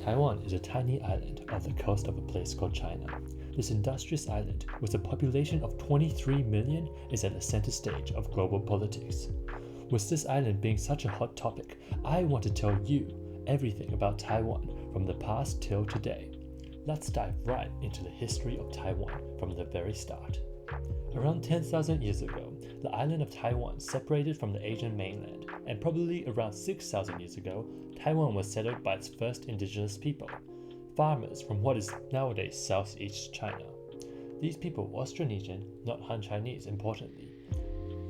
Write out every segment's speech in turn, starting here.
Taiwan is a tiny island off the coast of a place called China. This industrious island, with a population of 23 million, is at the center stage of global politics. With this island being such a hot topic, I want to tell you everything about Taiwan from the past till today. Let's dive right into the history of Taiwan from the very start. Around 10,000 years ago, the island of Taiwan separated from the Asian mainland, and probably around 6,000 years ago, Taiwan was settled by its first indigenous people, farmers from what is nowadays Southeast China. These people were Austronesian, not Han Chinese importantly.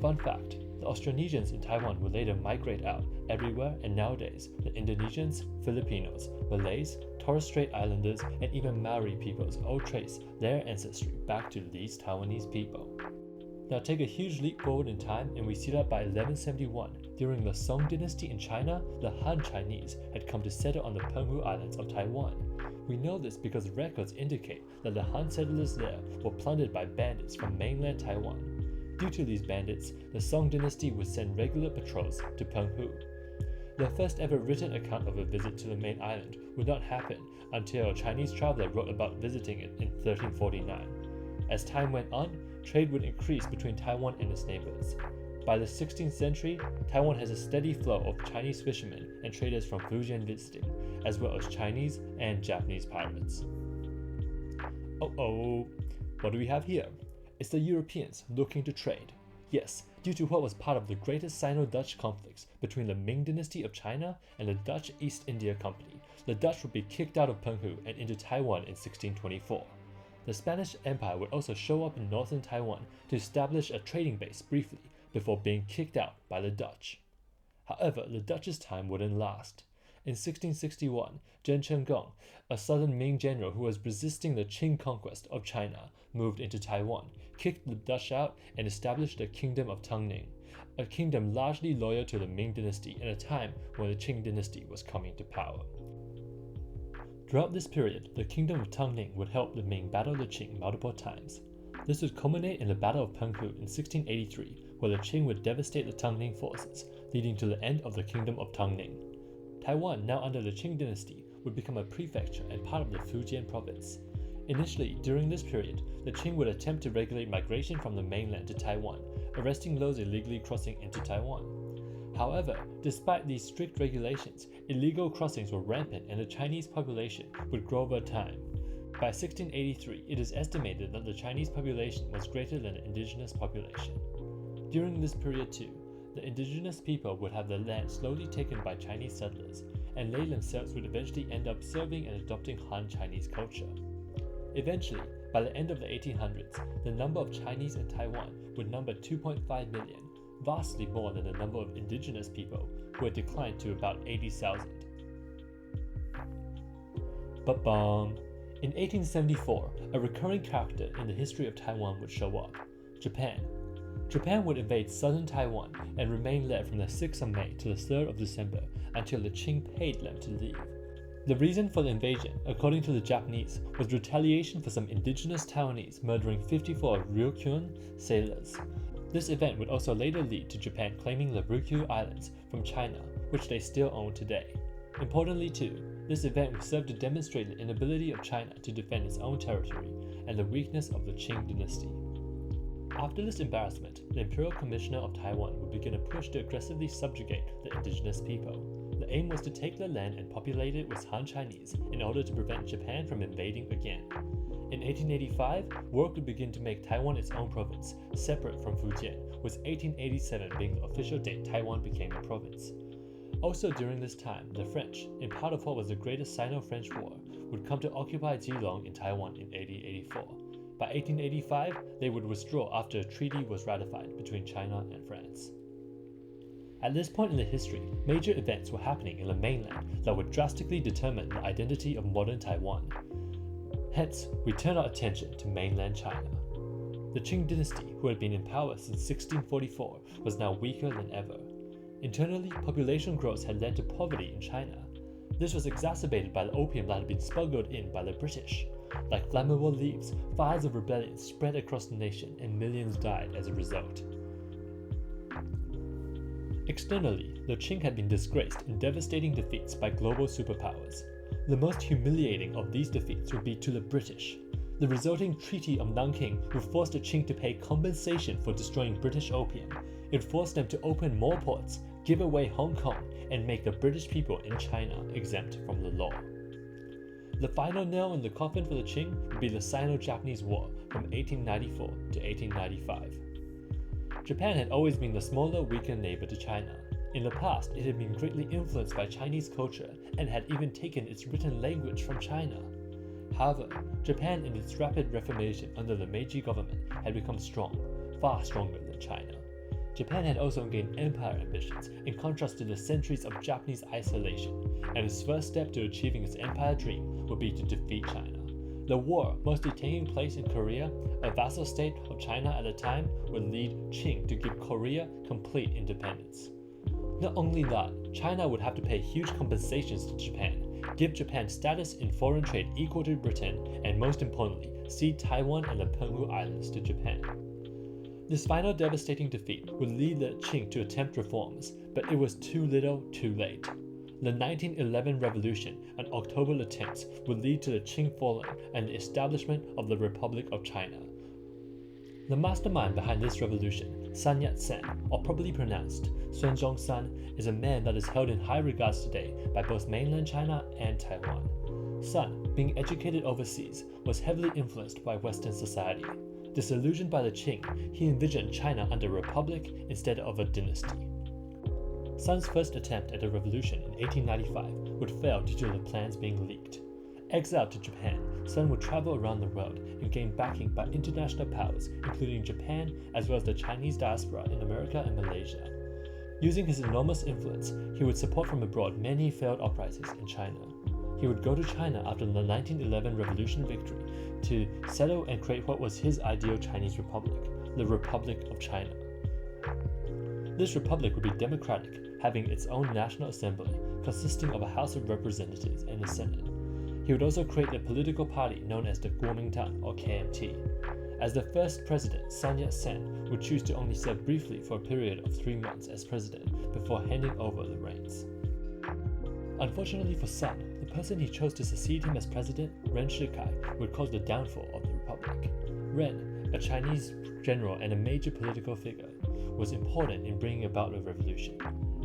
Fun fact, the Austronesians in Taiwan would later migrate out everywhere, and nowadays, the Indonesians, Filipinos, Malays, Torres Strait Islanders, and even Maori peoples all trace their ancestry back to these Taiwanese people. Now take a huge leap forward in time and we see that by 1171, during the Song Dynasty in China, the Han Chinese had come to settle on the Penghu Islands of Taiwan. We know this because records indicate that the Han settlers there were plundered by bandits from mainland Taiwan. Due to these bandits, the Song Dynasty would send regular patrols to Penghu. The first ever written account of a visit to the main island would not happen until a Chinese traveler wrote about visiting it in 1349. As time went on, trade would increase between Taiwan and its neighbors. By the 16th century, Taiwan has a steady flow of Chinese fishermen and traders from Fujian visiting, as well as Chinese and Japanese pirates. What do we have here? It's the Europeans looking to trade. Yes, due to what was part of the greatest Sino-Dutch conflicts between the Ming Dynasty of China and the Dutch East India Company, the Dutch would be kicked out of Penghu and into Taiwan in 1624. The Spanish Empire would also show up in northern Taiwan to establish a trading base briefly before being kicked out by the Dutch. However, the Dutch's time wouldn't last. In 1661, Zhen Chenggong, a southern Ming general who was resisting the Qing conquest of China, moved into Taiwan, kicked the Dutch out, and established the Kingdom of Tungning, a kingdom largely loyal to the Ming Dynasty in a time when the Qing Dynasty was coming to power. Throughout this period, the Kingdom of Tungning would help the Ming battle the Qing multiple times. This would culminate in the Battle of Penghu in 1683, where the Qing would devastate the Tungning forces, leading to the end of the Kingdom of Tungning. Taiwan, now under the Qing Dynasty, would become a prefecture and part of the Fujian province. Initially, during this period, the Qing would attempt to regulate migration from the mainland to Taiwan, arresting those illegally crossing into Taiwan. However, despite these strict regulations, illegal crossings were rampant and the Chinese population would grow over time. By 1683, it is estimated that the Chinese population was greater than the indigenous population. During this period too, the indigenous people would have their land slowly taken by Chinese settlers, and they themselves would eventually end up serving and adopting Han Chinese culture. Eventually, by the end of the 1800s, the number of Chinese in Taiwan would number 2.5 million, vastly more than the number of indigenous people, who had declined to about 80,000. In 1874, a recurring character in the history of Taiwan would show up: Japan. Japan would invade southern Taiwan and remain there from the 6th of May to the 3rd of December until the Qing paid them to leave. The reason for the invasion, according to the Japanese, was retaliation for some indigenous Taiwanese murdering 54 Ryukyuan sailors. This event would also later lead to Japan claiming the Ryukyu Islands from China, which they still own today. Importantly too, this event would serve to demonstrate the inability of China to defend its own territory and the weakness of the Qing dynasty. After this embarrassment, the Imperial Commissioner of Taiwan would begin a push to aggressively subjugate the indigenous people. The aim was to take their land and populate it with Han Chinese in order to prevent Japan from invading again. In 1885, work would begin to make Taiwan its own province, separate from Fujian, with 1887 being the official date Taiwan became a province. Also during this time, the French, in part of what was the Greatest Sino-French War, would come to occupy Geelong in Taiwan in 1884. By 1885, they would withdraw after a treaty was ratified between China and France. At this point in the history, major events were happening in the mainland that would drastically determine the identity of modern Taiwan. Hence, we turn our attention to mainland China. The Qing dynasty, who had been in power since 1644, was now weaker than ever. Internally, population growth had led to poverty in China. This was exacerbated by the opium that had been smuggled in by the British. Like flammable leaves, fires of rebellion spread across the nation and millions died as a result. Externally, the Qing had been disgraced in devastating defeats by global superpowers. The most humiliating of these defeats would be to the British. The resulting Treaty of Nanking would force the Qing to pay compensation for destroying British opium. It forced them to open more ports, give away Hong Kong, and make the British people in China exempt from the law. The final nail in the coffin for the Qing would be the Sino-Japanese War from 1894 to 1895. Japan had always been the smaller, weaker neighbor to China. In the past, it had been greatly influenced by Chinese culture and had even taken its written language from China. However, Japan in its rapid reformation under the Meiji government had become strong, far stronger than China. Japan had also gained empire ambitions in contrast to the centuries of Japanese isolation, and its first step to achieving its empire dream would be to defeat China. The war, mostly taking place in Korea, a vassal state of China at the time, would lead Qing to give Korea complete independence. Not only that, China would have to pay huge compensations to Japan, give Japan status in foreign trade equal to Britain, and most importantly, cede Taiwan and the Penghu Islands to Japan. This final devastating defeat would lead the Qing to attempt reforms, but it was too little, too late. The 1911 revolution and October attempts would lead to the Qing falling and the establishment of the Republic of China. The mastermind behind this revolution, Sun Yat-sen, or probably pronounced Sun Zhongshan, is a man that is held in high regards today by both mainland China and Taiwan. Sun, being educated overseas, was heavily influenced by Western society. Disillusioned by the Qing, he envisioned China under a republic instead of a dynasty. Sun's first attempt at a revolution in 1895 would fail due to the plans being leaked. Exiled to Japan, Sun would travel around the world and gain backing by international powers including Japan as well as the Chinese diaspora in America and Malaysia. Using his enormous influence, he would support from abroad many failed uprisings in China. He would go to China after the 1911 revolution victory to settle and create what was his ideal Chinese republic, the Republic of China. This republic would be democratic, having its own national assembly consisting of a House of Representatives and a Senate. He would also create a political party known as the Kuomintang or KMT. As the first president, Sun Yat-sen would choose to only serve briefly for a period of 3 months as president before handing over the reins. Unfortunately for Sun, the person he chose to succeed him as president, Ren Shikai, would cause the downfall of the republic. Ren, a Chinese general and a major political figure, was important in bringing about a revolution.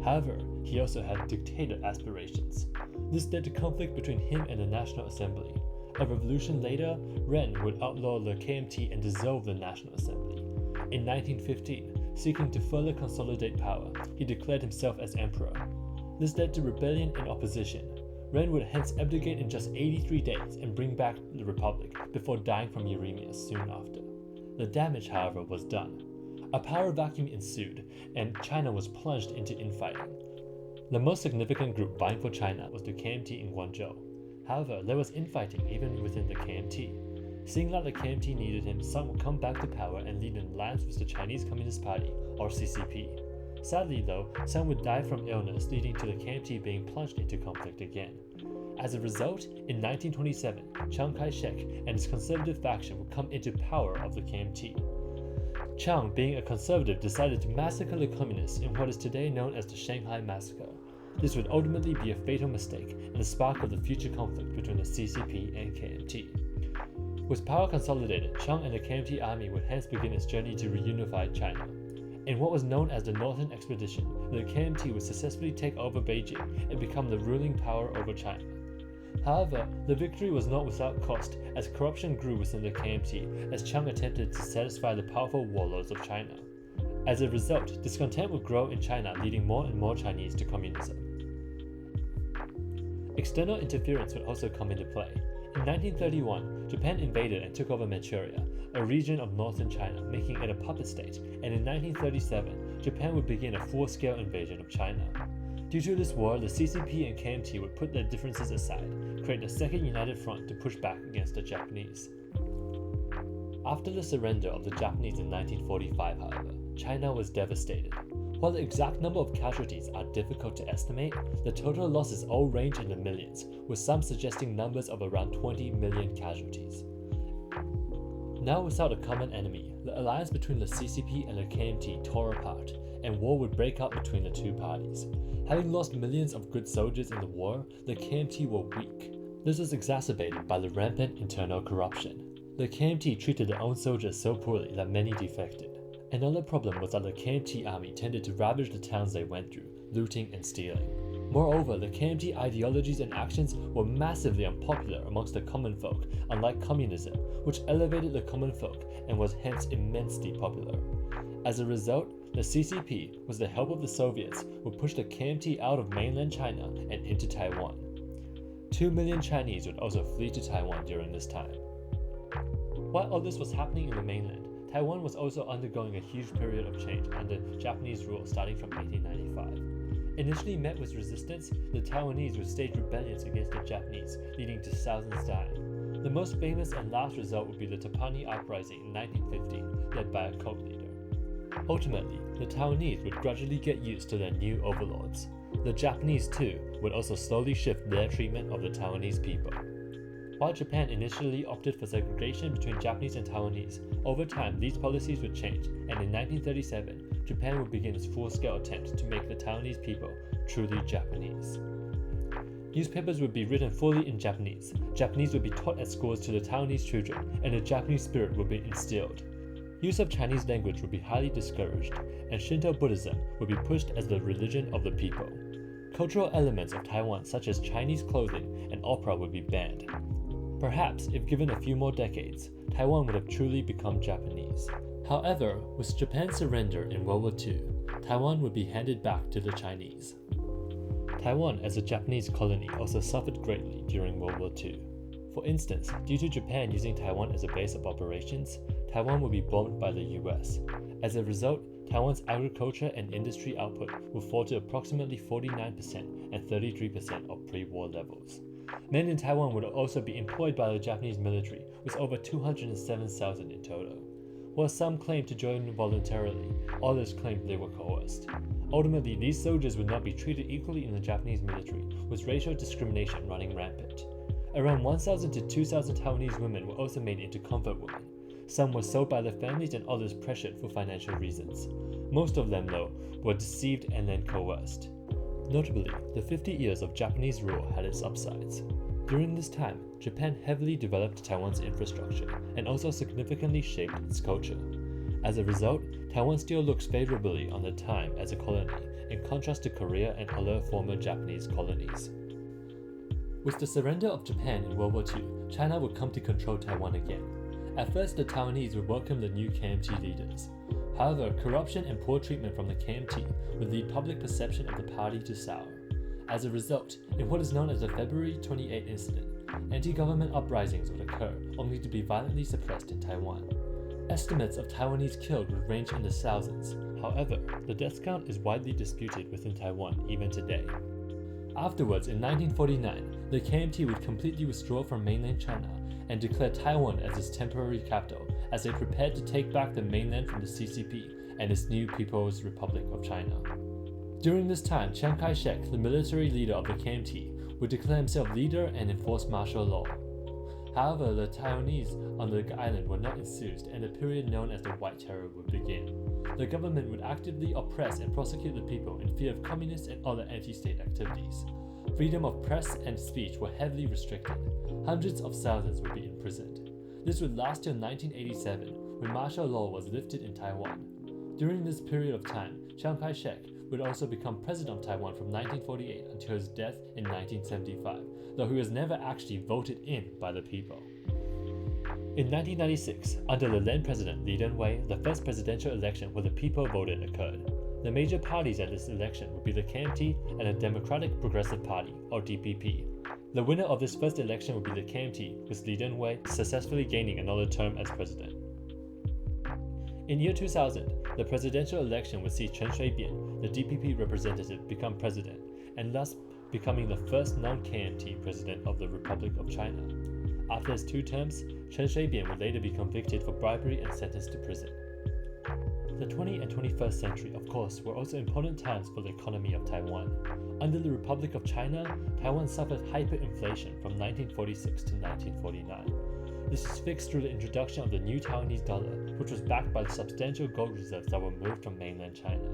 However, he also had dictator aspirations. This led to conflict between him and the National Assembly. A revolution later, Ren would outlaw the KMT and dissolve the National Assembly. In 1915, seeking to further consolidate power, he declared himself as emperor. This led to rebellion and opposition. Ren would hence abdicate in just 83 days and bring back the republic before dying from uremia soon after. The damage, however, was done. A power vacuum ensued, and China was plunged into infighting. The most significant group vying for China was the KMT in Guangzhou. However, there was infighting even within the KMT. Seeing that the KMT needed him, Sun would come back to power and lead an alliance with the Chinese Communist Party, or CCP. Sadly though, Sun would die from illness, leading to the KMT being plunged into conflict again. As a result, in 1927, Chiang Kai-shek and his conservative faction would come into power of the KMT. Chiang, being a conservative, decided to massacre the communists in what is today known as the Shanghai Massacre. This would ultimately be a fatal mistake and the spark of the future conflict between the CCP and KMT. With power consolidated, Chiang and the KMT army would hence begin its journey to reunify China. In what was known as the Northern Expedition, the KMT would successfully take over Beijing and become the ruling power over China. However, the victory was not without cost, as corruption grew within the KMT as Chiang attempted to satisfy the powerful warlords of China. As a result, discontent would grow in China, leading more and more Chinese to communism. External interference would also come into play. In 1931, Japan invaded and took over Manchuria, a region of northern China, making it a puppet state, and in 1937, Japan would begin a full-scale invasion of China. Due to this war, the CCP and KMT would put their differences aside, create a second united front to push back against the Japanese. After the surrender of the Japanese in 1945, however, China was devastated. While the exact number of casualties are difficult to estimate, the total losses all range in the millions, with some suggesting numbers of around 20 million casualties. Now without a common enemy, the alliance between the CCP and the KMT tore apart, and war would break out between the two parties. Having lost millions of good soldiers in the war, the KMT were weak. This was exacerbated by the rampant internal corruption. The KMT treated their own soldiers so poorly that many defected. Another problem was that the KMT army tended to ravage the towns they went through, looting and stealing. Moreover, the KMT ideologies and actions were massively unpopular amongst the common folk, unlike communism, which elevated the common folk and was hence immensely popular. As a result, the CCP, with the help of the Soviets, would push the KMT out of mainland China and into Taiwan. 2 million Chinese would also flee to Taiwan during this time. While all this was happening in the mainland, Taiwan was also undergoing a huge period of change under Japanese rule starting from 1895. Initially met with resistance, the Taiwanese would stage rebellions against the Japanese, leading to thousands dying. The most famous and last result would be the Trapani Uprising in 1915, led by a cult leader. Ultimately, the Taiwanese would gradually get used to their new overlords. The Japanese, too, would also slowly shift their treatment of the Taiwanese people. While Japan initially opted for segregation between Japanese and Taiwanese, over time these policies would change, and in 1937, Japan would begin its full-scale attempt to make the Taiwanese people truly Japanese. Newspapers would be written fully in Japanese, Japanese would be taught at schools to the Taiwanese children, and the Japanese spirit would be instilled. Use of Chinese language would be highly discouraged, and Shinto Buddhism would be pushed as the religion of the people. Cultural elements of Taiwan such as Chinese clothing and opera would be banned. Perhaps, if given a few more decades, Taiwan would have truly become Japanese. However, with Japan's surrender in World War II, Taiwan would be handed back to the Chinese. Taiwan as a Japanese colony also suffered greatly during World War II. For instance, due to Japan using Taiwan as a base of operations, Taiwan would be bombed by the US. As a result, Taiwan's agriculture and industry output would fall to approximately 49% and 33% of pre-war levels. Men in Taiwan would also be employed by the Japanese military, with over 207,000 in total. While some claimed to join voluntarily, others claimed they were coerced. Ultimately, these soldiers would not be treated equally in the Japanese military, with racial discrimination running rampant. Around 1,000 to 2,000 Taiwanese women were also made into comfort women. Some were sold by their families and others pressured for financial reasons. Most of them, though, were deceived and then coerced. Notably, the 50 years of Japanese rule had its upsides. During this time, Japan heavily developed Taiwan's infrastructure and also significantly shaped its culture. As a result, Taiwan still looks favorably on the time as a colony, in contrast to Korea and other former Japanese colonies. With the surrender of Japan in World War II, China would come to control Taiwan again. At first, the Taiwanese would welcome the new KMT leaders. However, corruption and poor treatment from the KMT would lead public perception of the party to sour. As a result, in what is known as the February 28 incident, anti-government uprisings would occur, only to be violently suppressed in Taiwan. Estimates of Taiwanese killed would range in the thousands. However, the death count is widely disputed within Taiwan even today. Afterwards, in 1949, the KMT would completely withdraw from mainland China and declare Taiwan as its temporary capital as they prepared to take back the mainland from the CCP and its new People's Republic of China. During this time, Chiang Kai-shek, the military leader of the KMT, would declare himself leader and enforce martial law. However, the Taiwanese on the island were not enthused, and the period known as the White Terror would begin. The government would actively oppress and prosecute the people in fear of communist and other anti-state activities. Freedom of press and speech were heavily restricted. Hundreds of thousands would be imprisoned. This would last till 1987, when martial law was lifted in Taiwan. During this period of time, Chiang Kai-shek would also become president of Taiwan from 1948 until his death in 1975, though he was never actually voted in by the people. In 1996, under the then president Lee Teng-hui, the first presidential election where the people voted occurred. The major parties at this election would be the KMT and the Democratic Progressive Party, or DPP. The winner of this first election would be the KMT, with Lee Teng-hui successfully gaining another term as president. In year 2000, the presidential election would see Chen Shui-bian, the DPP representative, become president, and thus becoming the first non-KMT president of the Republic of China. After his 2 terms, Chen Shui-bian would later be convicted for bribery and sentenced to prison. The 20th and 21st century, of course, were also important times for the economy of Taiwan. Under the Republic of China, Taiwan suffered hyperinflation from 1946 to 1949. This was fixed through the introduction of the new Taiwanese dollar, which was backed by the substantial gold reserves that were moved from mainland China.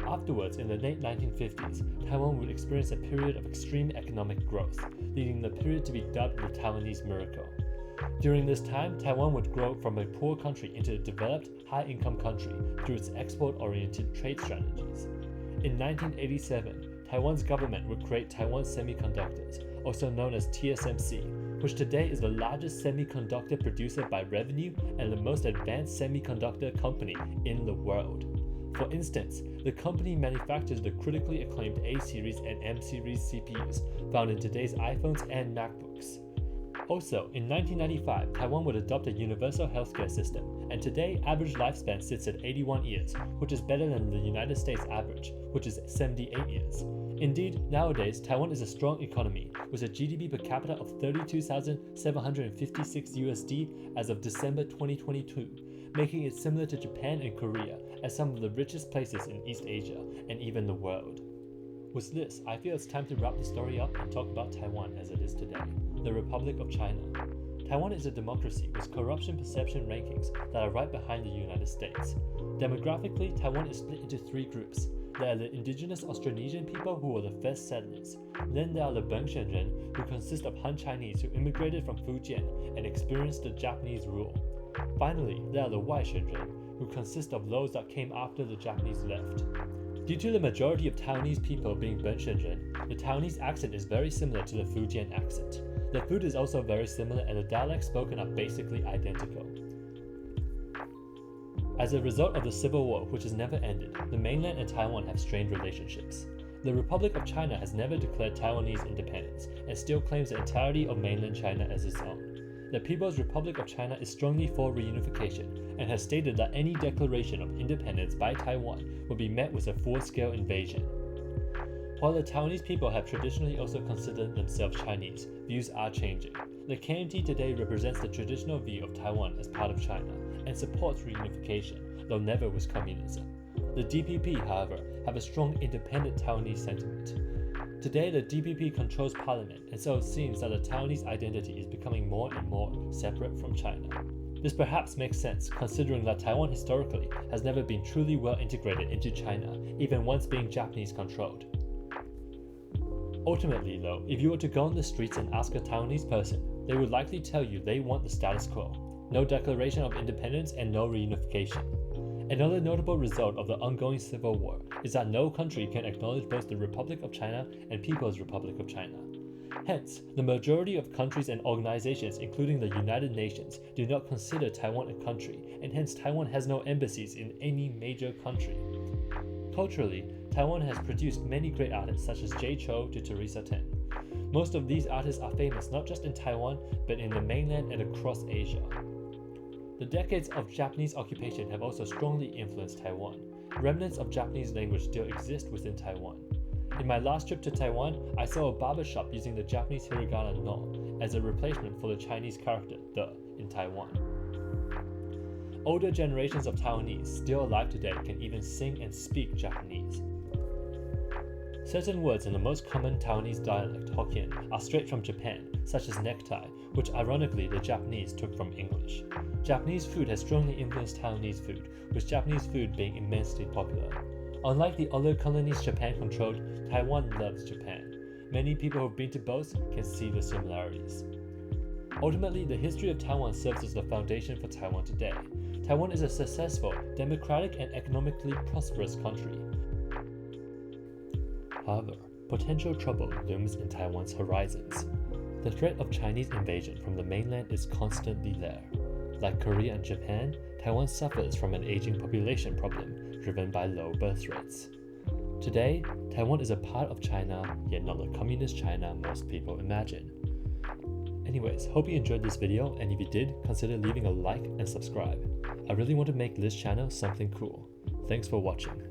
Afterwards, in the late 1950s, Taiwan would experience a period of extreme economic growth, leading the period to be dubbed the Taiwanese Miracle. During this time, Taiwan would grow from a poor country into a developed, high-income country through its export-oriented trade strategies. In 1987, Taiwan's government would create Taiwan Semiconductors, also known as TSMC, which today is the largest semiconductor producer by revenue and the most advanced semiconductor company in the world. For instance, the company manufactures the critically acclaimed A-series and M-series CPUs found in today's iPhones and MacBooks. Also, in 1995, Taiwan would adopt a universal healthcare system, and today average lifespan sits at 81 years, which is better than the United States average, which is 78 years. Indeed, nowadays, Taiwan is a strong economy, with a GDP per capita of 32,756 USD as of December 2022, making it similar to Japan and Korea as some of the richest places in East Asia and even the world. With this, I feel it's time to wrap the story up and talk about Taiwan as it is today, the Republic of China. Taiwan is a democracy with corruption perception rankings that are right behind the United States. Demographically, Taiwan is split into three groups. There are the indigenous Austronesian people who were the first settlers. Then there are the Benshen, who consist of Han Chinese who immigrated from Fujian and experienced the Japanese rule. Finally, there are the Waishen, who consist of those that came after the Japanese left. Due to the majority of Taiwanese people being Benshen, the Taiwanese accent is very similar to the Fujian accent. The food is also very similar and the dialects spoken are basically identical. As a result of the Civil War, which has never ended, the mainland and Taiwan have strained relationships. The Republic of China has never declared Taiwanese independence and still claims the entirety of mainland China as its own. The People's Republic of China is strongly for reunification and has stated that any declaration of independence by Taiwan will be met with a full-scale invasion. While the Taiwanese people have traditionally also considered themselves Chinese, views are changing. The KMT today represents the traditional view of Taiwan as part of China and supports reunification, though never with communism. The DPP, however, have a strong independent Taiwanese sentiment. Today, the DPP controls parliament, and so it seems that the Taiwanese identity is becoming more and more separate from China. This perhaps makes sense, considering that Taiwan historically has never been truly well integrated into China, even once being Japanese controlled. Ultimately though, if you were to go on the streets and ask a Taiwanese person, they would likely tell you they want the status quo, no declaration of independence and no reunification. Another notable result of the ongoing Civil War is that no country can acknowledge both the Republic of China and People's Republic of China. Hence, the majority of countries and organizations, including the United Nations, do not consider Taiwan a country, and hence Taiwan has no embassies in any major country. Culturally, Taiwan has produced many great artists such as Jay Chou to Teresa Ten. Most of these artists are famous not just in Taiwan, but in the mainland and across Asia. The decades of Japanese occupation have also strongly influenced Taiwan. Remnants of Japanese language still exist within Taiwan. In my last trip to Taiwan, I saw a barber shop using the Japanese hiragana no as a replacement for the Chinese character the in Taiwan. Older generations of Taiwanese still alive today can even sing and speak Japanese. Certain words in the most common Taiwanese dialect, Hokkien, are straight from Japan, such as necktie, which ironically the Japanese took from English. Japanese food has strongly influenced Taiwanese food, with Japanese food being immensely popular. Unlike the other colonies Japan controlled, Taiwan loves Japan. Many people who've been to both can see the similarities. Ultimately, the history of Taiwan serves as the foundation for Taiwan today. Taiwan is a successful, democratic, and economically prosperous country. However, potential trouble looms in Taiwan's horizons. The threat of Chinese invasion from the mainland is constantly there. Like Korea and Japan, Taiwan suffers from an aging population problem driven by low birth rates. Today, Taiwan is a part of China, yet not the communist China most people imagine. Anyways, hope you enjoyed this video, and if you did, consider leaving a like and subscribe. I really want to make this channel something cool. Thanks for watching.